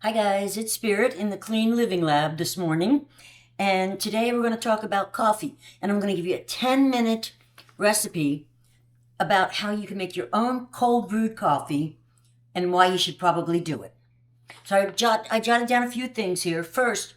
Hi guys, it's Spirit in the Clean Living Lab this morning, and today we're going to talk about coffee, and I'm going to give you a 10-minute recipe about how you can make your own cold brewed coffee and why you should probably do it. So I jotted down a few things here. First,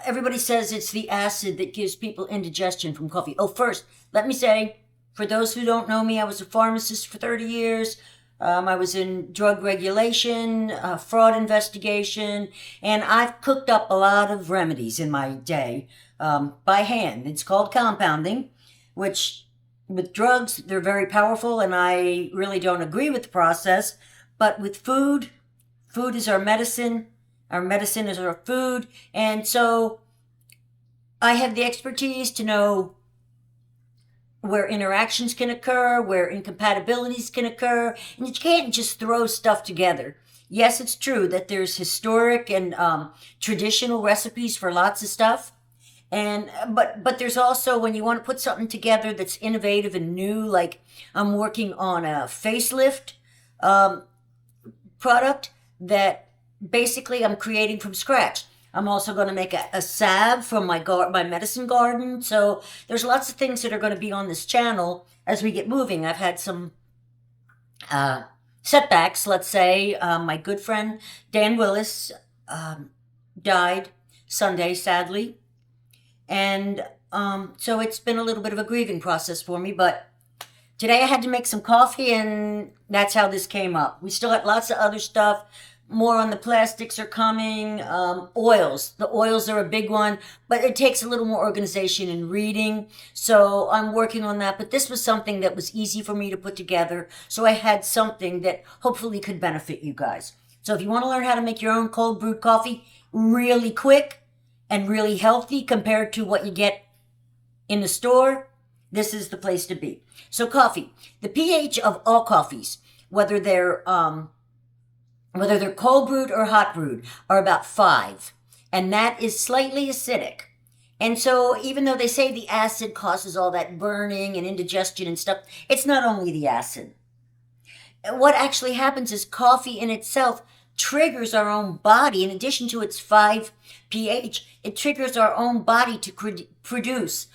everybody says it's the acid that gives people indigestion from coffee. Oh, first, let me say, for those who don't know me, I was a pharmacist for 30 years. I was in drug regulation, fraud investigation, and I've cooked up a lot of remedies in my day by hand. It's called compounding, which with drugs, they're very powerful, and I really don't agree with the process. But with food, food is our medicine is our food, and so I have the expertise to know where interactions can occur, where incompatibilities can occur, and you can't just throw stuff together. Yes, it's true that there's historic and traditional recipes for lots of stuff, and but there's also when you want to put something together that's innovative and new, like I'm working on a facelift product that basically I'm creating from scratch. I'm also going to make a salve from my medicine garden. So there's lots of things that are going to be on this channel as we get moving. I've had some setbacks, let's say. My good friend Dan Willis died Sunday, sadly. And so it's been a little bit of a grieving process for me. But today I had to make some coffee, and that's how this came up. We still got lots of other stuff. More on the plastics are coming. Oils. The oils are a big one, but it takes a little more organization and reading. So I'm working on that. But this was something that was easy for me to put together. So I had something that hopefully could benefit you guys. So if you want to learn how to make your own cold brewed coffee really quick and really healthy compared to what you get in the store, this is the place to be. So coffee. The pH of all coffees, whether they're cold brewed or hot brewed, are about 5. And that is slightly acidic. And so even though they say the acid causes all that burning and indigestion and stuff, it's not only the acid. What actually happens is coffee in itself triggers our own body. In addition to its 5 pH, it triggers our own body to produce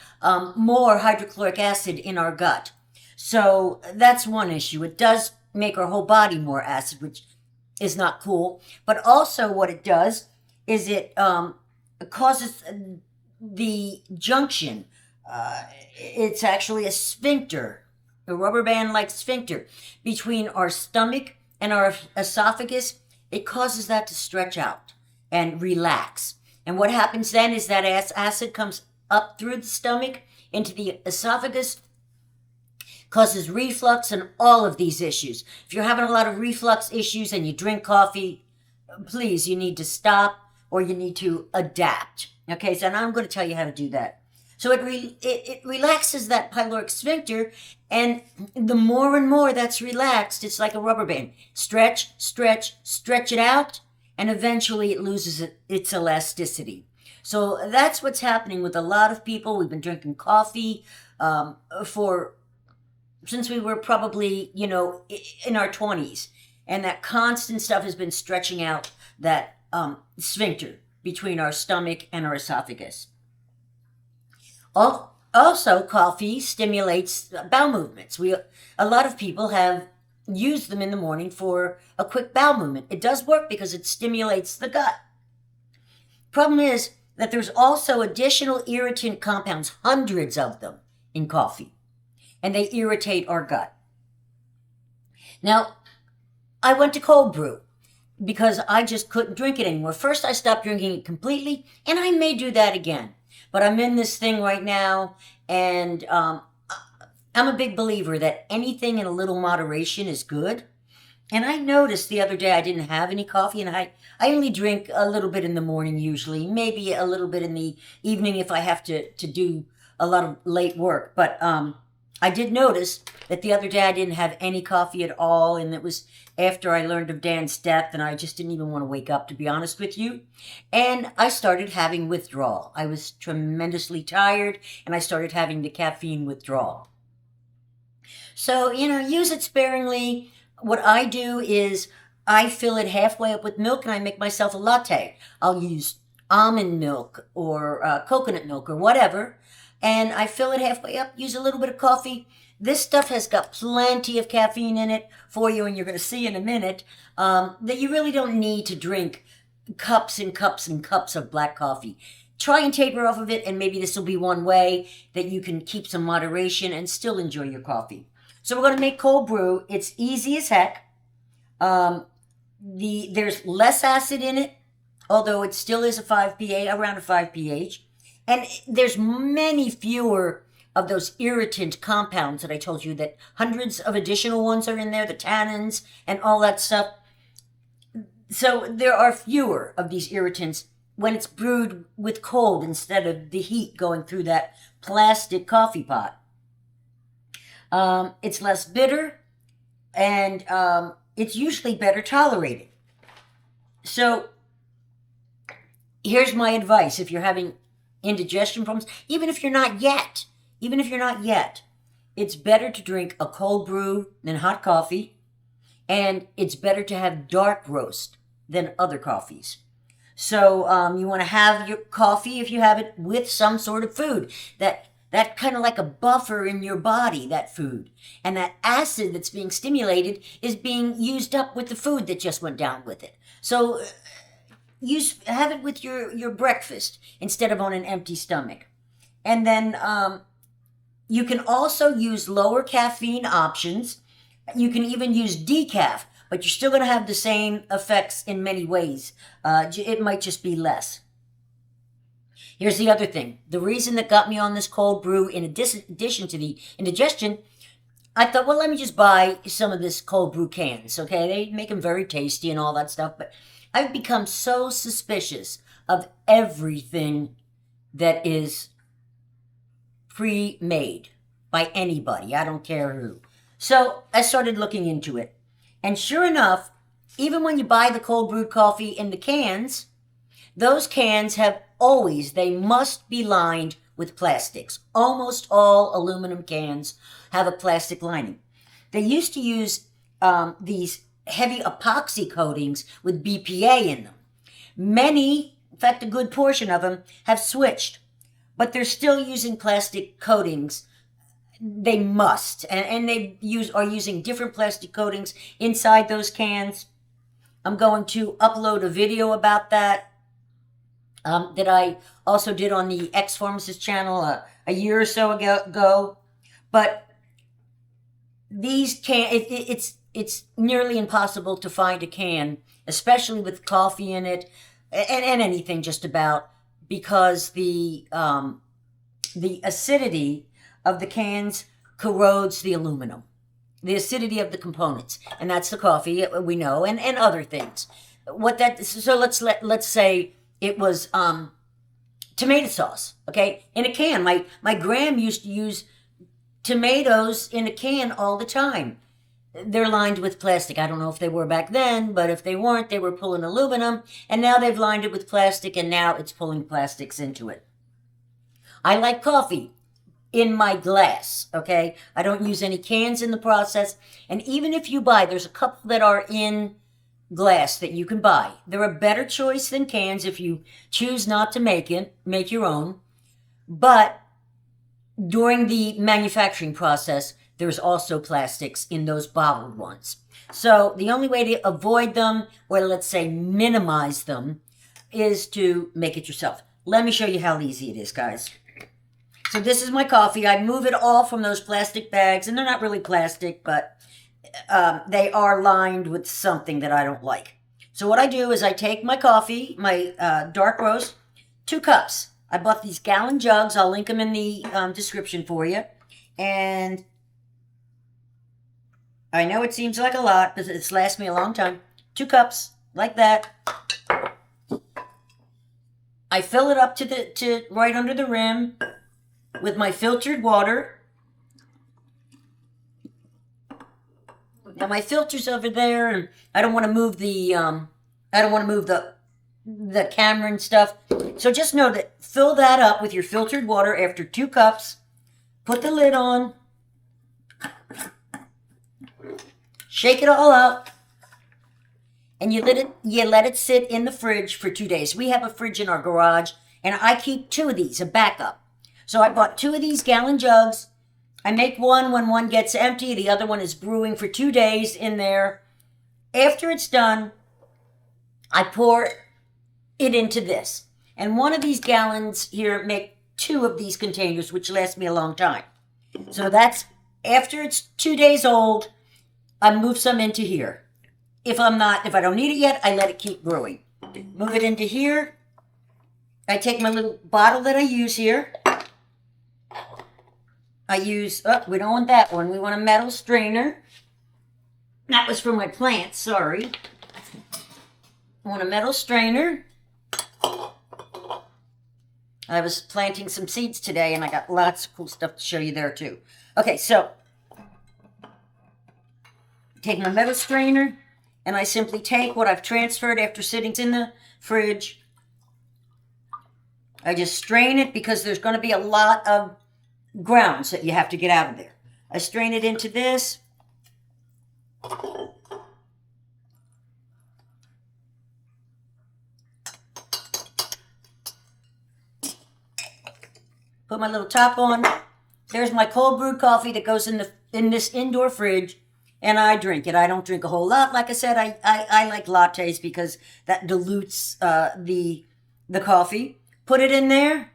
more hydrochloric acid in our gut. So that's one issue. It does make our whole body more acid, which is not cool. But also what it does is it causes the junction. It's actually a sphincter, a rubber band like sphincter between our stomach and our esophagus. It causes that to stretch out and relax. And what happens then is that acid comes up through the stomach into the esophagus, causes reflux and all of these issues. If you're having a lot of reflux issues and you drink coffee, please, you need to stop or you need to adapt. Okay, so now I'm going to tell you how to do that. So it relaxes that pyloric sphincter, and the more and more that's relaxed, it's like a rubber band. Stretch, stretch, stretch it out, and eventually it loses its elasticity. So that's what's happening with a lot of people. We've been drinking coffee since we were probably, in our 20s. And that constant stuff has been stretching out that sphincter between our stomach and our esophagus. Also, coffee stimulates bowel movements. A lot of people have used them in the morning for a quick bowel movement. It does work because it stimulates the gut. Problem is that there's also additional irritant compounds, hundreds of them, in coffee. And they irritate our gut. Now, I went to cold brew because I just couldn't drink it anymore. First, I stopped drinking it completely, and I may do that again. But I'm in this thing right now, and I'm a big believer that anything in a little moderation is good. And I noticed the other day I didn't have any coffee, and I only drink a little bit in the morning usually, maybe a little bit in the evening if I have to do a lot of late work. But I did notice that the other day I didn't have any coffee at all, and it was after I learned of Dan's death, and I just didn't even want to wake up, to be honest with you. And I started having withdrawal. I was tremendously tired, and I started having the caffeine withdrawal. So, use it sparingly. What I do is I fill it halfway up with milk and I make myself a latte. I'll use almond milk or coconut milk or whatever, and I fill it halfway up, use a little bit of coffee. This stuff has got plenty of caffeine in it for you, and you're going to see in a minute that you really don't need to drink cups and cups and cups of black coffee. Try and taper off of it, and maybe this will be one way that you can keep some moderation and still enjoy your coffee. So we're going to make cold brew. It's easy as heck. There's less acid in it, although it still is a 5 pH, around a 5 pH. And there's many fewer of those irritant compounds that I told you, that hundreds of additional ones are in there, the tannins and all that stuff. So there are fewer of these irritants when it's brewed with cold instead of the heat going through that plastic coffee pot. It's less bitter, and it's usually better tolerated. So here's my advice if you're having indigestion problems, even if you're not yet, it's better to drink a cold brew than hot coffee, and it's better to have dark roast than other coffees. So you want to have your coffee, if you have it, with some sort of food that kind of like a buffer in your body, that food. And that acid that's being stimulated is being used up with the food that just went down with it. So have it with your breakfast instead of on an empty stomach. And then you can also use lower caffeine options. You can even use decaf, but you're still going to have the same effects in many ways. It might just be less. Here's the other thing. The reason that got me on this cold brew, in addition to the indigestion, I thought, well, let me just buy some of this cold brew cans, okay? They make them very tasty and all that stuff, but I've become so suspicious of everything that is pre-made by anybody. I don't care who. So I started looking into it. And sure enough, even when you buy the cold brewed coffee in the cans, those cans they must be lined with plastics. Almost all aluminum cans have a plastic lining. They used to use these heavy epoxy coatings with BPA in them. Many, in fact, a good portion of them, have switched, but they're still using plastic coatings. They must, and are using different plastic coatings inside those cans. I'm going to upload a video about that that I also did on the Ex-Pharmacist channel a year or so ago. But these it's nearly impossible to find a can, especially with coffee in it, and anything just about, because the acidity of the cans corrodes the aluminum, the acidity of the components, and that's the coffee, we know, and other things. So let's say it was tomato sauce, okay, in a can. My gram used to use tomatoes in a can all the time. They're lined with plastic. I don't know if they were back then, but if they weren't, they were pulling aluminum, and now they've lined it with plastic, and now it's pulling plastics into it. I like coffee in my glass, okay? I don't use any cans in the process. And even if you buy, there's a couple that are in glass that you can buy. They're a better choice than cans if you choose not to make your own. But during the manufacturing process, there's also plastics in those bottled ones. So the only way to avoid them, or let's say minimize them, is to make it yourself. Let me show you how easy it is, guys. So this is my coffee. I move it all from those plastic bags, and they're not really plastic, but they are lined with something that I don't like. So what I do is I take my coffee, my dark roast, 2 cups. I bought these gallon jugs. I'll link them in the description for you. And I know it seems like a lot, but it's lasted me a long time. 2 cups, like that. I fill it up to right under the rim with my filtered water. Now my filter's over there, and I don't want to move the camera and stuff. So just know that fill that up with your filtered water after 2 cups. Put the lid on. Shake it all up. and you let it sit in the fridge for 2 days. We have a fridge in our garage, and I keep 2 of these, a backup. So I bought 2 of these gallon jugs. I make one when one gets empty. The other one is brewing for 2 days in there. After it's done, I pour it into this. And one of these gallons here make 2 of these containers, which last me a long time. So that's, after it's 2 days old, I move some into here. If I don't need it yet, I let it keep brewing. Move it into here. I take my little bottle that I use here. We don't want that one. We want a metal strainer. That was for my plants, sorry. I want a metal strainer. I was planting some seeds today, and I got lots of cool stuff to show you there, too. Okay, so take my metal strainer, and I simply take what I've transferred after sitting in the fridge. I just strain it because there's going to be a lot of grounds that you have to get out of there. I strain it into this. Put my little top on. There's my cold brewed coffee that goes in this indoor fridge, and I drink it. I don't drink a whole lot. Like I said, I like lattes because that dilutes the coffee. Put it in there.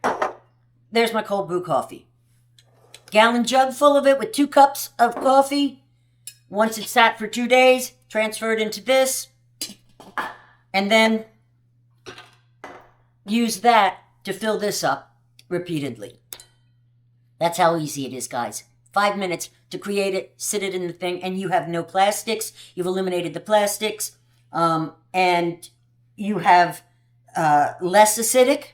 There's my cold brew coffee. Gallon jug full of it with 2 cups of coffee. Once it's sat for 2 days, transfer it into this, and then use that to fill this up repeatedly. That's how easy it is, guys. 5 minutes to create it, sit it in the thing, and you have no plastics. You've eliminated the plastics, and you have less acidic,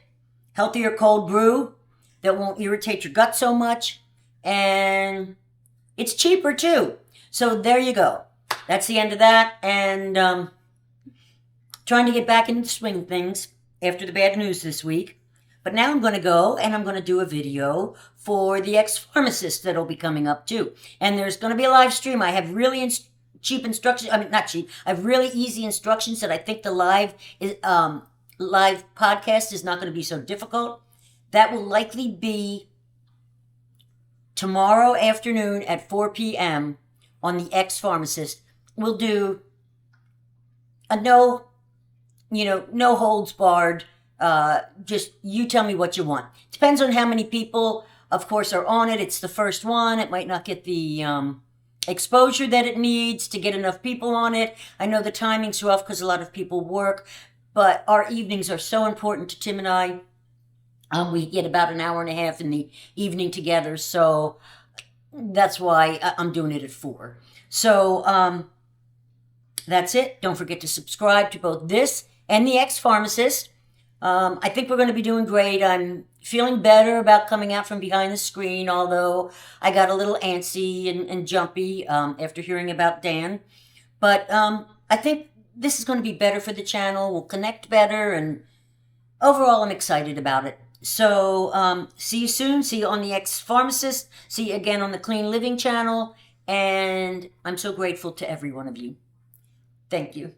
healthier cold brew that won't irritate your gut so much, and it's cheaper too. So there you go. That's the end of that, and trying to get back into the swing of things after the bad news this week. But now I'm going to go and I'm going to do a video for the ex-pharmacist that'll be coming up too. And there's going to be a live stream. I have really cheap instructions. I mean, not cheap. I have really easy instructions that I think the live podcast is not going to be so difficult. That will likely be tomorrow afternoon at 4 p.m. on the ex-pharmacist. We'll do a no holds barred. Just you tell me what you want. Depends on how many people, of course, are on it. It's the first one. It might not get the exposure that it needs to get enough people on it. I know the timing's rough because a lot of people work, but our evenings are so important to Tim and I. We get about an hour and a half in the evening together, so that's why I'm doing it at 4. So that's it. Don't forget to subscribe to both this and the ex-pharmacist. I think we're going to be doing great. I'm feeling better about coming out from behind the screen, although I got a little antsy and jumpy after hearing about Dan. But I think this is going to be better for the channel. We'll connect better, and overall, I'm excited about it. So see you soon. See you on the ex-pharmacist. See you again on the Clean Living channel. And I'm so grateful to every one of you. Thank you.